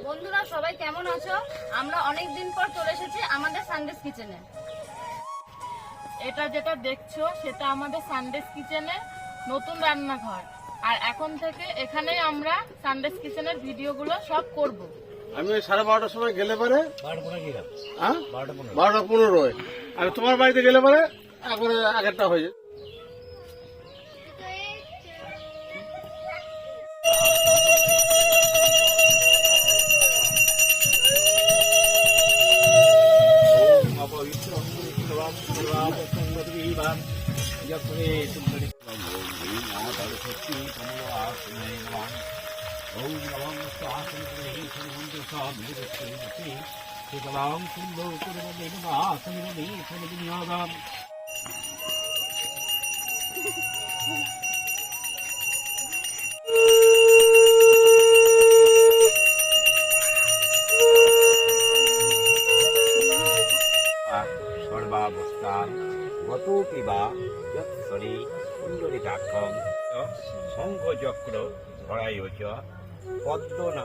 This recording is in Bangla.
বন্ধুরা সবাই কেমন আছো? আমরা অনেক দিন পর চলে এসেছি আমাদের সানডেস কিচেনে। এটা যেটা দেখছো সেটা আমাদের সানডেস কিচেনে নতুন রান্নাঘর, আর এখন থেকে এখানেই আমরা সানডেস কিচেনের ভিডিওগুলো সব করব। আমি 12:30টার সময় গেলে পারে 12:15 আমি তোমার বাড়িতে গেলে পারে একবারে আগেরটা হয়ে যায়। সর্বাবস্থান গতোপি বা যৎসরি কুণ্ডলিকাক্ষং শঙ্খচক্র ধরায় চ পদ্ম